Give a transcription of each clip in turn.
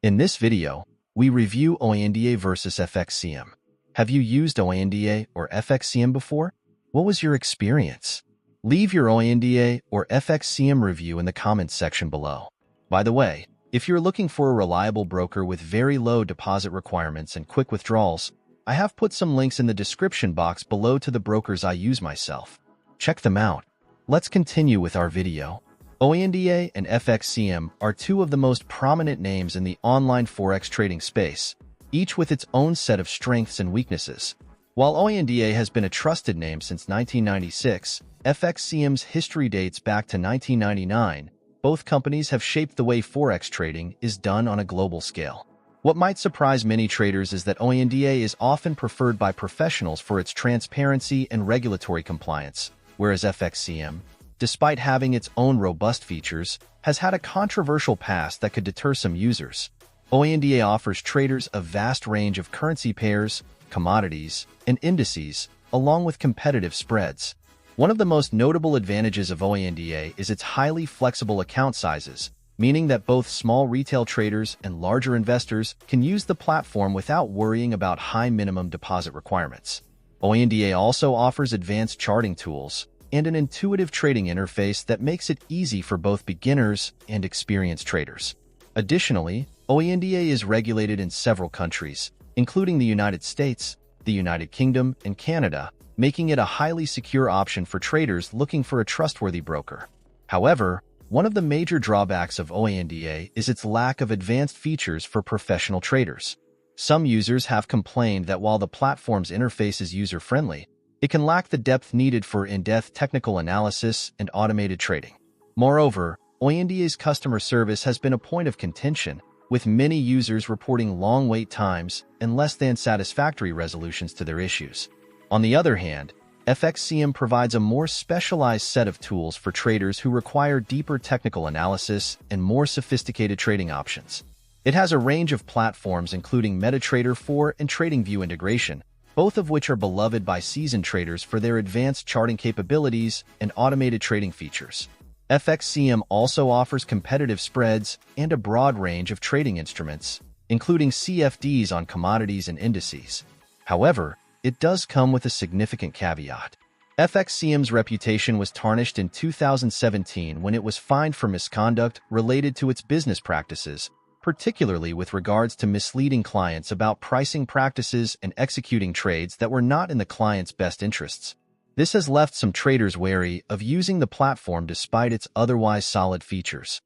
In this video, we review OANDA versus FXCM. Have you used OANDA or FXCM before? What was your experience? Leave your OANDA or FXCM review in the comments section below. By the way, if you're looking for a reliable broker with very low deposit requirements and quick withdrawals, I have put some links in the description box below to the brokers I use myself. Check them out. Let's continue with our video. OANDA and FXCM are two of the most prominent names in the online forex trading space, each with its own set of strengths and weaknesses. While OANDA has been a trusted name since 1996, FXCM's history dates back to 1999. Both companies have shaped the way forex trading is done on a global scale. What might surprise many traders is that OANDA is often preferred by professionals for its transparency and regulatory compliance, whereas FXCM, despite having its own robust features, has had a controversial past that could deter some users. OANDA offers traders a vast range of currency pairs, commodities, and indices, along with competitive spreads. One of the most notable advantages of OANDA is its highly flexible account sizes, meaning that both small retail traders and larger investors can use the platform without worrying about high minimum deposit requirements. OANDA also offers advanced charting tools and an intuitive trading interface that makes it easy for both beginners and experienced traders. Additionally, OANDA is regulated in several countries, including the United States, the United Kingdom, and Canada, making it a highly secure option for traders looking for a trustworthy broker. However, one of the major drawbacks of OANDA is its lack of advanced features for professional traders. Some users have complained that while the platform's interface is user-friendly, it can lack the depth needed for in-depth technical analysis and automated trading. Moreover, OANDA's customer service has been a point of contention, with many users reporting long wait times and less than satisfactory resolutions to their issues. On the other hand, FXCM provides a more specialized set of tools for traders who require deeper technical analysis and more sophisticated trading options. It has a range of platforms including MetaTrader 4 and TradingView integration, both of which are beloved by seasoned traders for their advanced charting capabilities and automated trading features. FXCM also offers competitive spreads and a broad range of trading instruments, including CFDs on commodities and indices. However, it does come with a significant caveat. FXCM's reputation was tarnished in 2017 when it was fined for misconduct related to its business practices, particularly with regards to misleading clients about pricing practices and executing trades that were not in the client's best interests. This has left some traders wary of using the platform despite its otherwise solid features.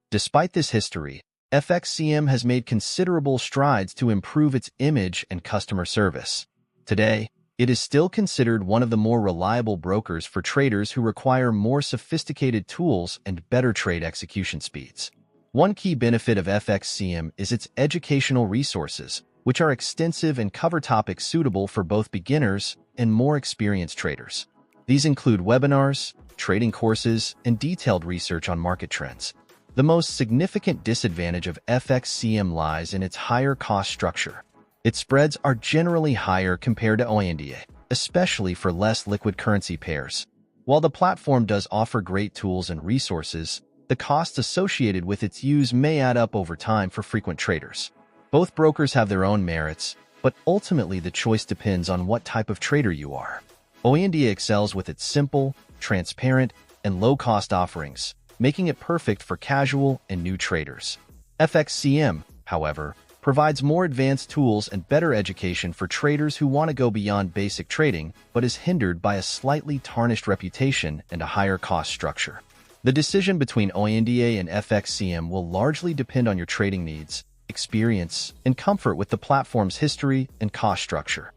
Despite this history, FXCM has made considerable strides to improve its image and customer service. Today, it is still considered one of the more reliable brokers for traders who require more sophisticated tools and better trade execution speeds. One key benefit of FXCM is its educational resources, which are extensive and cover topics suitable for both beginners and more experienced traders. These include webinars, trading courses, and detailed research on market trends. The most significant disadvantage of FXCM lies in its higher cost structure. Its spreads are generally higher compared to OANDA, especially for less liquid currency pairs. While the platform does offer great tools and resources, the costs associated with its use may add up over time for frequent traders. Both brokers have their own merits, but ultimately the choice depends on what type of trader you are. OANDA excels with its simple, transparent, and low-cost offerings, making it perfect for casual and new traders. FXCM, however, provides more advanced tools and better education for traders who want to go beyond basic trading but is hindered by a slightly tarnished reputation and a higher cost structure. The decision between OANDA and FXCM will largely depend on your trading needs, experience, and comfort with the platform's history and cost structure.